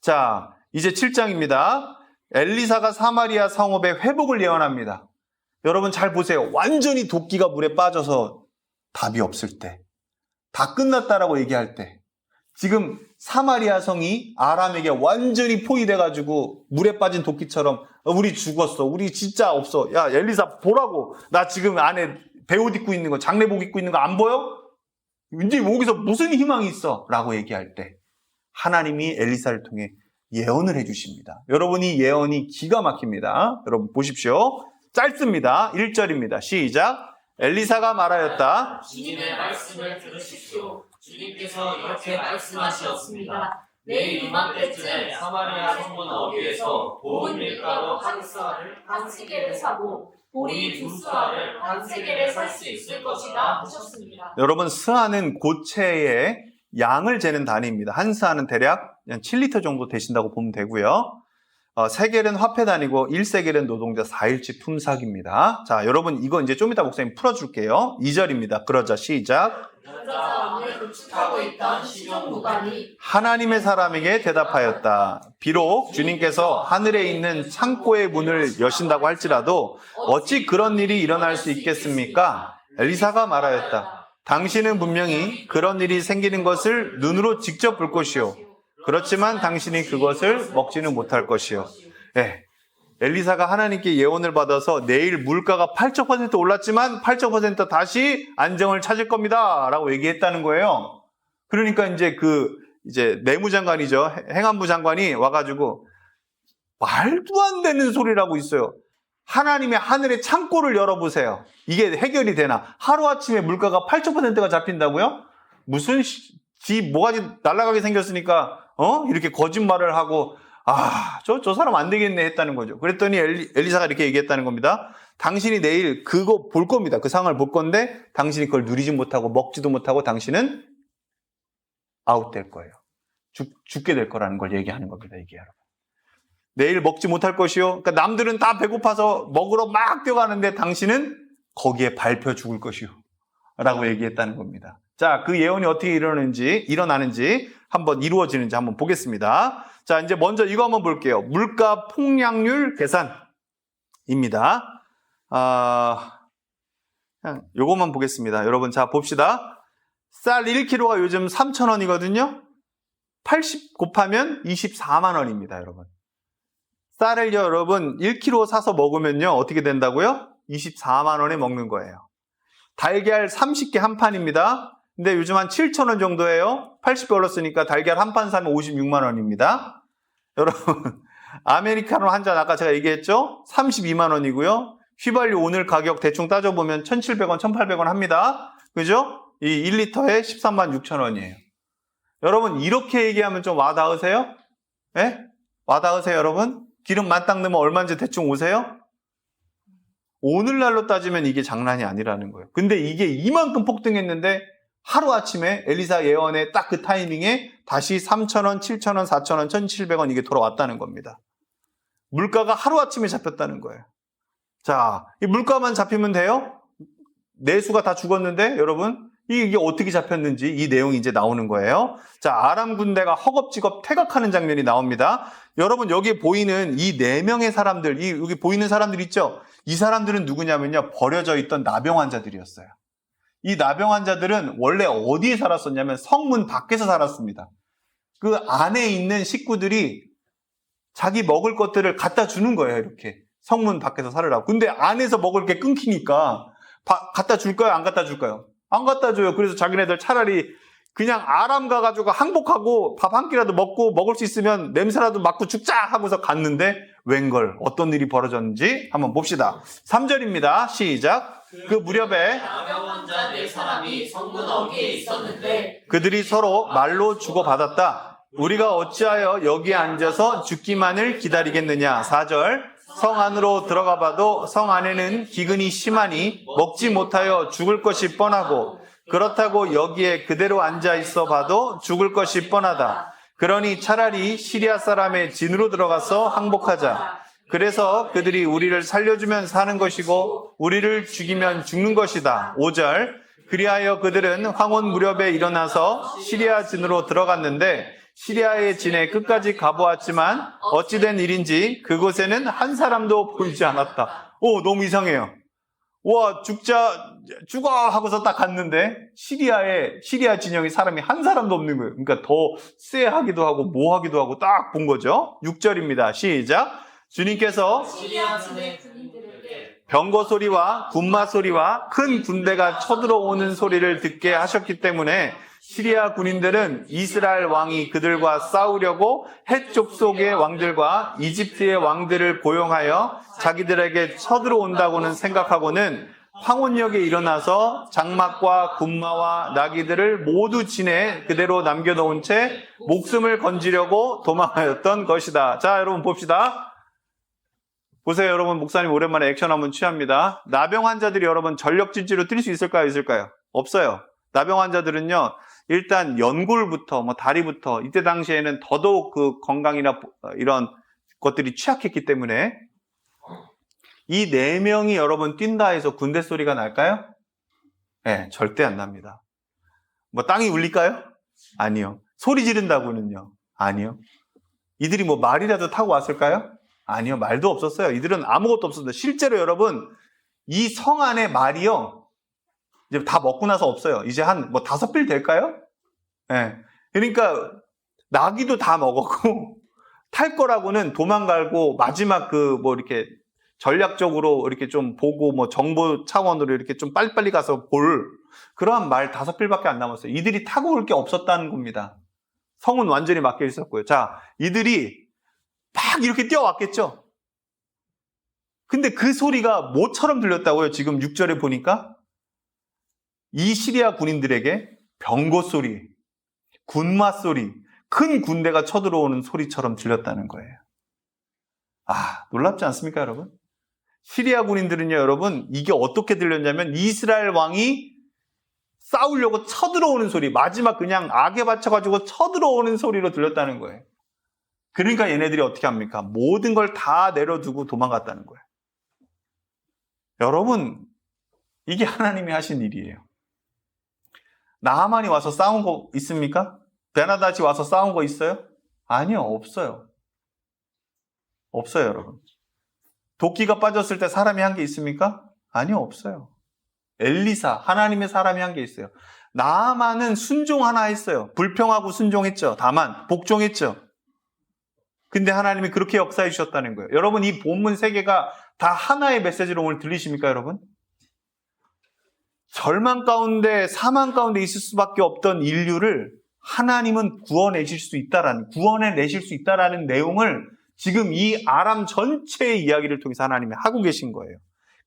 자, 이제 7장입니다. 엘리사가 사마리아 성읍의 회복을 예언합니다. 여러분 잘 보세요. 완전히 도끼가 물에 빠져서 답이 없을 때, 다 끝났다라고 얘기할 때, 지금 사마리아 성이 아람에게 완전히 포위돼가지고 물에 빠진 도끼처럼 우리 죽었어. 우리 진짜 없어. 야, 엘리사 보라고. 나 지금 안에 배옷 입고 있는 거, 장례복 입고 있는 거 안 보여? 이제 여기서 무슨 희망이 있어? 라고 얘기할 때 하나님이 엘리사를 통해 예언을 해주십니다. 여러분 이 예언이 기가 막힙니다. 여러분 보십시오. 짧습니다. 1절입니다. 시작. 엘리사가 말하였다. 주님의 말씀을 들으십시오. 주님께서 이렇게 말씀하셨습니다. 내일 이맘때쯤에 사마리아 성문 어귀에서 본 밀가루 한 쌀을 한 세겔에 사고 보리 두 쌀을 한 세겔에 살 수 있을 것이다 하셨습니다. 여러분 스하는 고체의 양을 재는 단위입니다. 한 스하는 대략 7리터 정도 되신다고 보면 되고요. 세겔은 화폐 단위고 1세겔은 노동자 4일치 품삯입니다. 자, 여러분 이거 이제 좀 이따 목사님 풀어줄게요. 2절입니다. 그러자 시작. 그러자 왕을 구축하고 있던 시종무관이 하나님의 사람에게 대답하였다. 비록 주님께서 하늘에 있는 창고의 문을 여신다고 할지라도 어찌 그런 일이 일어날 수 있겠습니까? 엘리사가 말하였다. 당신은 분명히 그런 일이 생기는 것을 눈으로 직접 볼 것이요. 그렇지만 당신이 그것을 먹지는 못할 것이요. 네. 엘리사가 하나님께 예언을 받아서 내일 물가가 8% 올랐지만 8% 다시 안정을 찾을 겁니다. 라고 얘기했다는 거예요. 그러니까 이제 내무장관이죠. 행안부 장관이 와가지고 말도 안 되는 소리라고 있어요. 하나님의 하늘의 창고를 열어보세요. 이게 해결이 되나? 하루아침에 물가가 8%가 잡힌다고요? 무슨 뭐가지 날아가게 생겼으니까 이렇게 거짓말을 하고 저 사람 안 되겠네 했다는 거죠. 그랬더니 엘리사가 이렇게 얘기했다는 겁니다. 당신이 내일 그거 볼 겁니다. 그 상황을 볼 건데 당신이 그걸 누리지 못하고 먹지도 못하고 당신은 아웃될 거예요. 죽게 될 거라는 걸 얘기하는 겁니다. 이게 여러분. 내일 먹지 못할 것이요. 그러니까 남들은 다 배고파서 먹으러 막 뛰어가는데 당신은 거기에 밟혀 죽을 것이요. 라고 얘기했다는 겁니다. 자, 그 예언이 어떻게 일어나는지 한번 이루어지는지 한번 보겠습니다. 자, 이제 먼저 이거 한번 볼게요. 물가 폭락률 계산입니다. 그냥 요것만 보겠습니다. 여러분, 자, 봅시다. 쌀 1kg가 요즘 3,000원이거든요. 80 곱하면 24만 원입니다, 여러분. 쌀을 여러분 1kg 사서 먹으면요, 어떻게 된다고요? 24만 원에 먹는 거예요. 달걀 30개 한 판입니다. 근데 요즘 한 7,000원 정도예요. 80배 올랐으니까 달걀 한 판 사면 56만 원입니다. 여러분, 아메리카노 한 잔 아까 제가 얘기했죠? 32만 원이고요. 휘발유 오늘 가격 대충 따져보면 1,700원, 1,800원 합니다. 그죠? 이 1리터에 13만 6천 원이에요. 여러분, 이렇게 얘기하면 좀 와닿으세요? 예? 와닿으세요, 여러분? 기름 만땅 넣으면 얼마인지 대충 오세요? 오늘날로 따지면 이게 장난이 아니라는 거예요. 근데 이게 이만큼 폭등했는데 하루아침에 엘리사 예언의 딱 그 타이밍에 다시 3,000원, 7,000원, 4,000원, 1,700원 이게 돌아왔다는 겁니다. 물가가 하루아침에 잡혔다는 거예요. 자, 이 물가만 잡히면 돼요? 내수가 다 죽었는데 여러분 이게 어떻게 잡혔는지 이 내용이 이제 나오는 거예요. 자, 아람 군대가 허겁지겁 퇴각하는 장면이 나옵니다. 여러분 여기 보이는 이 4명의 사람들, 여기 보이는 사람들 있죠? 이 사람들은 누구냐면요, 버려져 있던 나병 환자들이었어요. 이 나병 환자들은 원래 어디에 살았었냐면 성문 밖에서 살았습니다. 그 안에 있는 식구들이 자기 먹을 것들을 갖다 주는 거예요. 이렇게 성문 밖에서 살으라고. 근데 안에서 먹을 게 끊기니까 갖다 줄까요? 안 갖다 줄까요? 안 갖다 줘요. 그래서 자기네들 차라리 그냥 아람 가가지고 항복하고 밥 한 끼라도 먹고 먹을 수 있으면 냄새라도 맡고 죽자 하고서 갔는데 웬걸 어떤 일이 벌어졌는지 한번 봅시다. 3절입니다. 시작. 그 무렵에 나병 환자 4사람이 성문 어귀에 있었는데 그들이 서로 말로 주고받았다. 우리가 어찌하여 여기에 앉아서 죽기만을 기다리겠느냐. 4절. 성 안으로 들어가 봐도 성 안에는 기근이 심하니 먹지 못하여 죽을 것이 뻔하고 그렇다고 여기에 그대로 앉아 있어 봐도 죽을 것이 뻔하다. 그러니 차라리 시리아 사람의 진으로 들어가서 항복하자. 그래서 그들이 우리를 살려주면 사는 것이고 우리를 죽이면 죽는 것이다. 5절. 그리하여 그들은 황혼 무렵에 일어나서 시리아 진으로 들어갔는데 시리아의 진에 끝까지 가보았지만 어찌된 일인지 그곳에는 한 사람도 보이지 않았다. 오, 너무 이상해요. 와, 죽어 하고서 딱 갔는데 시리아 진영에 사람이 한 사람도 없는 거예요. 그러니까 더 쎄하기도 하고 뭐 하기도 하고 딱 본 거죠. 6절입니다. 시작. 주님께서 시리아 진의 군인들에게 병거 소리와 군마 소리와 큰 군대가 쳐들어오는 소리를 듣게 하셨기 때문에 시리아 군인들은 이스라엘 왕이 그들과 싸우려고 헷 족속의 왕들과 이집트의 왕들을 고용하여 자기들에게 쳐들어온다고는 생각하고는 황혼역에 일어나서 장막과 군마와 나귀들을 모두 진에 그대로 남겨놓은 채 목숨을 건지려고 도망하였던 것이다. 자, 여러분 봅시다. 보세요, 여러분. 목사님 오랜만에 액션 한번 취합니다. 나병 환자들이 여러분 전력질주로 뛸 수 있을까요? 없어요. 나병 환자들은요, 일단 연골부터 다리부터 이때 당시에는 더더욱 그 건강이나 이런 것들이 취약했기 때문에 이 4명이 여러분 뛴다 해서 군대 소리가 날까요? 네, 절대 안 납니다. 땅이 울릴까요? 아니요. 소리 지른다고는요? 아니요. 이들이 말이라도 타고 왔을까요? 아니요. 말도 없었어요. 이들은 아무것도 없었어요. 실제로 여러분, 이 성 안에 말이요, 이제 다 먹고 나서 없어요. 이제 한 5필 될까요? 네. 그러니까 나귀도 다 먹었고 탈 거라고는 도망가고 마지막 이렇게 전략적으로 이렇게 좀 보고 정보 차원으로 이렇게 좀 빨리빨리 가서 볼 그러한 말 5필밖에 안 남았어요. 이들이 타고 올 게 없었다는 겁니다. 성은 완전히 막혀 있었고요. 자, 이들이 막 이렇게 뛰어왔겠죠. 근데 그 소리가 뭐처럼 들렸다고요? 지금 6절에 보니까 이 시리아 군인들에게 병거 소리, 군마 소리, 큰 군대가 쳐들어오는 소리처럼 들렸다는 거예요. 아, 놀랍지 않습니까, 여러분? 시리아 군인들은요, 여러분, 이게 어떻게 들렸냐면 이스라엘 왕이 싸우려고 쳐들어오는 소리, 마지막 그냥 악에 받쳐가지고 쳐들어오는 소리로 들렸다는 거예요. 그러니까 얘네들이 어떻게 합니까? 모든 걸 다 내려두고 도망갔다는 거예요. 여러분, 이게 하나님이 하신 일이에요. 나하만이 와서 싸운 거 있습니까? 베나다시 와서 싸운 거 있어요? 아니요, 없어요. 없어요, 여러분. 도끼가 빠졌을 때 사람이 한 게 있습니까? 아니요, 없어요. 엘리사, 하나님의 사람이 한 게 있어요. 나하만은 순종 하나 했어요. 불평하고 순종했죠. 다만 복종했죠. 근데 하나님이 그렇게 역사해 주셨다는 거예요. 여러분, 이 본문 3개가 다 하나의 메시지로 오늘 들리십니까, 여러분? 절망 가운데, 사망 가운데 있을 수밖에 없던 인류를 하나님은 구원해내실 수 있다라는 내용을 지금 이 아람 전체의 이야기를 통해서 하나님이 하고 계신 거예요.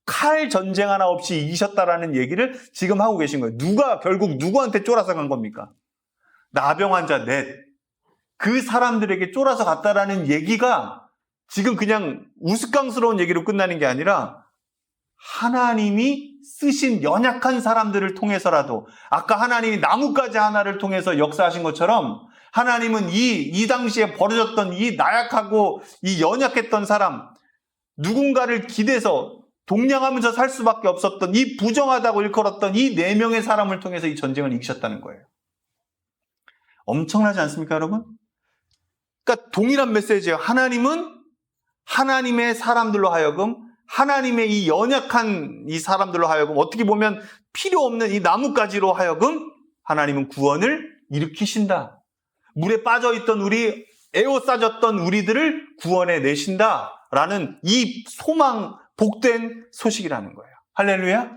칼 전쟁 하나 없이 이기셨다라는 얘기를 지금 하고 계신 거예요. 결국 누구한테 쫄아서 간 겁니까? 나병 환자 넷. 그 사람들에게 쫄아서 갔다라는 얘기가 지금 그냥 우스꽝스러운 얘기로 끝나는 게 아니라 하나님이 쓰신 연약한 사람들을 통해서라도 아까 하나님이 나뭇가지 하나를 통해서 역사하신 것처럼 하나님은 이 당시에 벌어졌던 이 나약하고 이 연약했던 사람, 누군가를 기대서 동냥하면서 살 수밖에 없었던 이 부정하다고 일컬었던 이 4명의 사람을 통해서 이 전쟁을 이기셨다는 거예요. 엄청나지 않습니까, 여러분? 그러니까 동일한 메시지예요. 하나님은 하나님의 사람들로 하여금 하나님의 이 연약한 이 사람들로 하여금 어떻게 보면 필요 없는 이 나뭇가지로 하여금 하나님은 구원을 일으키신다. 물에 빠져있던 에워싸졌던 우리들을 구원해 내신다라는 이 소망, 복된 소식이라는 거예요. 할렐루야?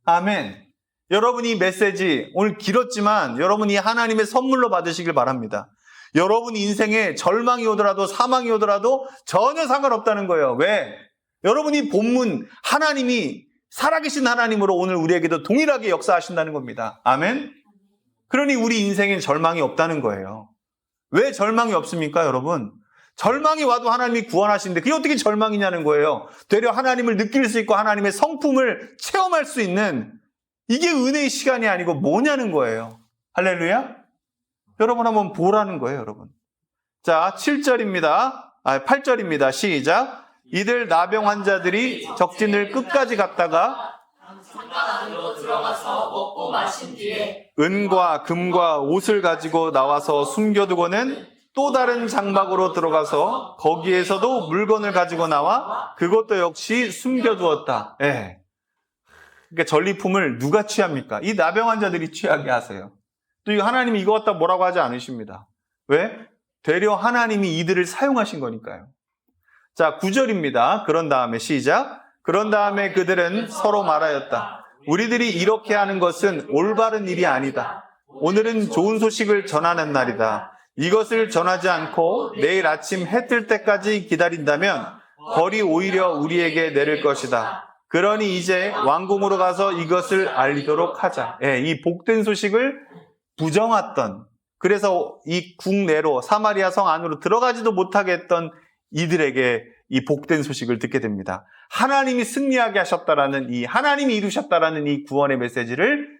아멘. 여러분 이 메시지 오늘 길었지만 여러분이 하나님의 선물로 받으시길 바랍니다. 여러분 인생에 절망이 오더라도 사망이 오더라도 전혀 상관없다는 거예요. 왜? 여러분이 본문 하나님이 살아계신 하나님으로 오늘 우리에게도 동일하게 역사하신다는 겁니다. 아멘? 그러니 우리 인생엔 절망이 없다는 거예요. 왜 절망이 없습니까, 여러분? 절망이 와도 하나님이 구원하시는데 그게 어떻게 절망이냐는 거예요. 되려 하나님을 느낄 수 있고 하나님의 성품을 체험할 수 있는 이게 은혜의 시간이 아니고 뭐냐는 거예요. 할렐루야? 여러분 한번 보라는 거예요, 여러분. 자, 8절입니다. 시작. 이들 나병 환자들이 적진을 끝까지 갔다가 장막 안으로 들어가서 먹고 마신 뒤에 은과 금과 옷을 가지고 나와서 숨겨두고는 또 다른 장막으로 들어가서 거기에서도 물건을 가지고 나와 그것도 역시 숨겨두었다. 예. 그러니까 전리품을 누가 취합니까? 이 나병한 자들이 취하게 하세요. 또 이거 하나님이 이거 갖다 뭐라고 하지 않으십니다. 왜? 되려 하나님이 이들을 사용하신 거니까요. 자, 9절입니다. 그런 다음에 시작. 그런 다음에 그들은 서로 말하였다. 우리들이 이렇게 하는 것은 올바른 일이 아니다. 오늘은 좋은 소식을 전하는 날이다. 이것을 전하지 않고 내일 아침 해 뜰 때까지 기다린다면 벌이 오히려 우리에게 내릴 것이다. 그러니 이제 왕궁으로 가서 이것을 알리도록 하자. 예, 이 복된 소식을 부정했던, 그래서 이 국내로 사마리아 성 안으로 들어가지도 못하게 했던 이들에게 이 복된 소식을 듣게 됩니다. 하나님이 승리하게 하셨다라는 하나님이 이루셨다라는 이 구원의 메시지를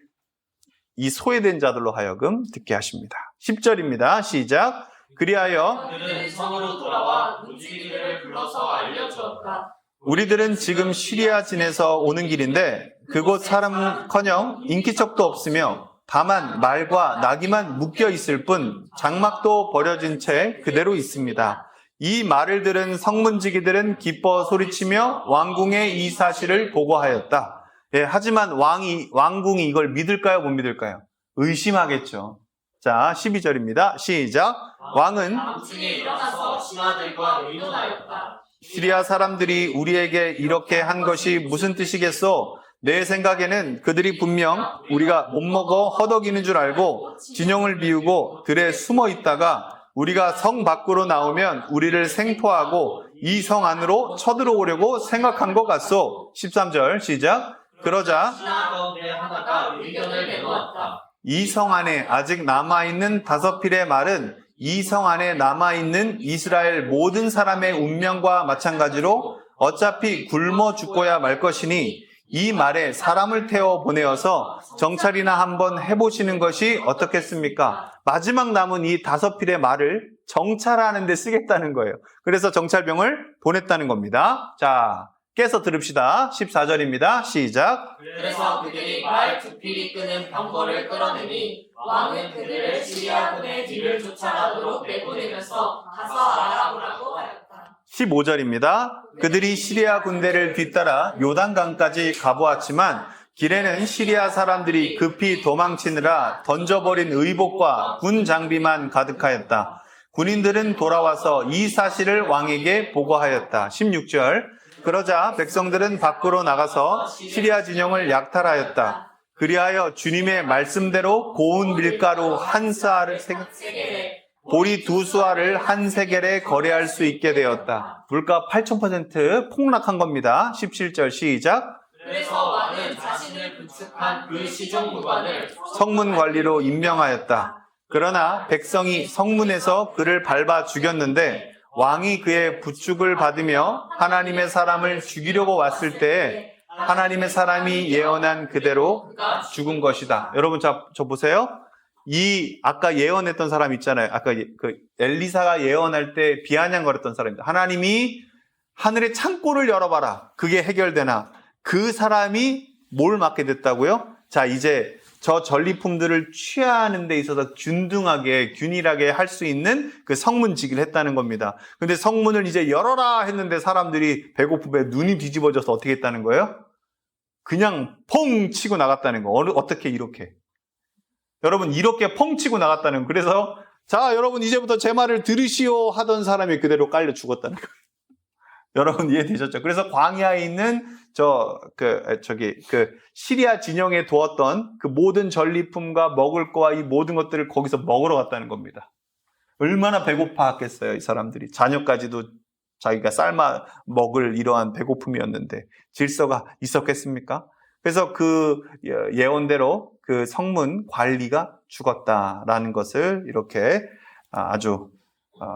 이 소외된 자들로 하여금 듣게 하십니다. 10절입니다. 시작. 그리하여 그들은 성으로 돌아와 문지기들을 불러서 알려주었다. 우리들은 지금 시리아 진에서 오는 길인데 그곳 사람은커녕 인기척도 없으며 다만 말과 나귀만 묶여 있을 뿐 장막도 버려진 채 그대로 있습니다. 이 말을 들은 성문지기들은 기뻐 소리치며 왕궁에 이 사실을 보고하였다. 예, 하지만 왕궁이 이걸 믿을까요? 못 믿을까요? 의심하겠죠. 자, 12절입니다. 시작. 왕은 밤중에 일어나서 신하들과 의논하였다. 시리아 사람들이 우리에게 이렇게 한 것이 무슨 뜻이겠소? 내 생각에는 그들이 분명 우리가 못 먹어 허덕이는 줄 알고 진영을 비우고 들에 숨어 있다가 우리가 성 밖으로 나오면 우리를 생포하고 이 성 안으로 쳐들어오려고 생각한 것 같소. 13절 시작. 그러자 신하 가운데 하나가 의견을 내놓았다. 이 성 안에 아직 남아있는 5필의 말은 이 성 안에 남아있는 이스라엘 모든 사람의 운명과 마찬가지로 어차피 굶어 죽고야 말 것이니 이 말에 사람을 태워 보내어서 정찰이나 한번 해보시는 것이 어떻겠습니까? 마지막 남은 이 5필의 말을 정찰하는 데 쓰겠다는 거예요. 그래서 정찰병을 보냈다는 겁니다. 자, 깨서 들읍시다. 14절입니다. 시작. 그래서 그들이 말 2필이 끄는 병거를 끌어내니 왕은 그들을 시리아군의 뒤를 쫓아가도록 내보내면서 가서 알아보라고 하였다. 15절입니다. 그들이 시리아 군대를 뒤따라 요단강까지 가보았지만 길에는 시리아 사람들이 급히 도망치느라 던져버린 의복과 군 장비만 가득하였다. 군인들은 돌아와서 이 사실을 왕에게 보고하였다. 16절. 그러자 백성들은 밖으로 나가서 시리아 진영을 약탈하였다. 그리하여 주님의 말씀대로 고운 밀가루 한 스아를 보리 2수아를 한 세겔에 거래할 수 있게 되었다. 물가 8,000% 폭락한 겁니다. 17절 시작. 그래서 왕은 자신을 구축한 그 시정무관을 성문 관리로 임명하였다. 그러나 백성이 성문에서 그를 밟아 죽였는데 왕이 그의 부축을 받으며 하나님의 사람을 죽이려고 왔을 때에 하나님의 사람이 예언한 그대로 죽은 것이다. 여러분 저 보세요. 아까 예언했던 사람 있잖아요. 아까 그 엘리사가 예언할 때 비아냥거렸던 사람입니다. 하나님이 하늘의 창고를 열어봐라. 그게 해결되나? 그 사람이 뭘 맡게 됐다고요? 자, 이제 저 전리품들을 취하는 데 있어서 균일하게 할 수 있는 그 성문지기를 했다는 겁니다. 근데 성문을 이제 열어라 했는데 사람들이 배고픔에 눈이 뒤집어져서 어떻게 했다는 거예요? 그냥 펑 치고 나갔다는 거. 어떻게 이렇게? 여러분, 이렇게 펑 치고 나갔다는 거. 그래서 자, 여러분 이제부터 제 말을 들으시오 하던 사람이 그대로 깔려 죽었다는 거예요. 여러분 이해되셨죠? 그래서 광야에 있는 시리아 진영에 두었던 그 모든 전리품과 먹을 거와 이 모든 것들을 거기서 먹으러 갔다는 겁니다. 얼마나 배고파했겠어요, 이 사람들이. 자녀까지도 자기가 삶아 먹을 이러한 배고픔이었는데 질서가 있었겠습니까? 그래서 그 예언대로 그 성문 관리가 죽었다라는 것을 이렇게 아주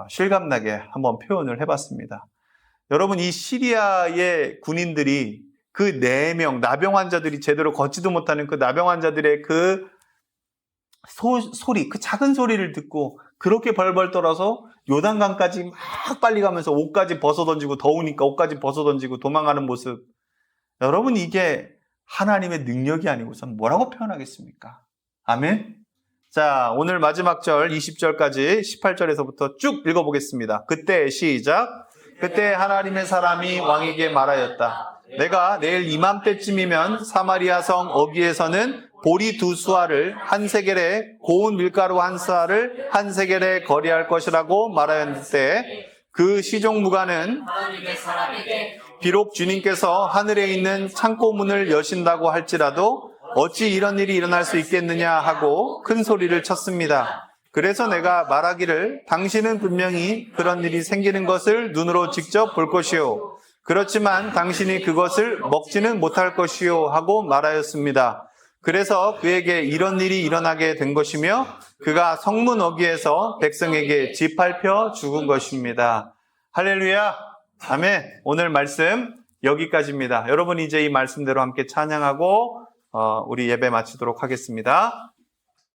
실감나게 한번 표현을 해봤습니다. 여러분, 이 시리아의 군인들이 그 4명, 나병 환자들이 제대로 걷지도 못하는 그 나병 환자들의 그 소리, 그 작은 소리를 듣고 그렇게 벌벌 떨어서 요단강까지 막 빨리 가면서 옷까지 벗어던지고, 더우니까 옷까지 벗어던지고 도망가는 모습. 여러분, 이게 하나님의 능력이 아니고선 뭐라고 표현하겠습니까? 아멘. 자, 오늘 마지막 절 20절까지 18절에서부터 쭉 읽어보겠습니다. 그때 시작. 그때 하나님의 사람이 왕에게 말하였다. 내가 내일 이맘때쯤이면 사마리아 성 어귀에서는 보리 2수아를 한 세겔에 고운 밀가루 1수아를 한 세겔에 거래할 것이라고 말하였는데 그 시종무가는 하나님의 사람에게 비록 주님께서 하늘에 있는 창고 문을 여신다고 할지라도 어찌 이런 일이 일어날 수 있겠느냐 하고 큰 소리를 쳤습니다. 그래서 내가 말하기를 당신은 분명히 그런 일이 생기는 것을 눈으로 직접 볼 것이요. 그렇지만 당신이 그것을 먹지는 못할 것이요 하고 말하였습니다. 그래서 그에게 이런 일이 일어나게 된 것이며 그가 성문 어귀에서 백성에게 짓밟혀 죽은 것입니다. 할렐루야. 아멘. 오늘 말씀 여기까지입니다. 여러분 이제 이 말씀대로 함께 찬양하고 우리 예배 마치도록 하겠습니다.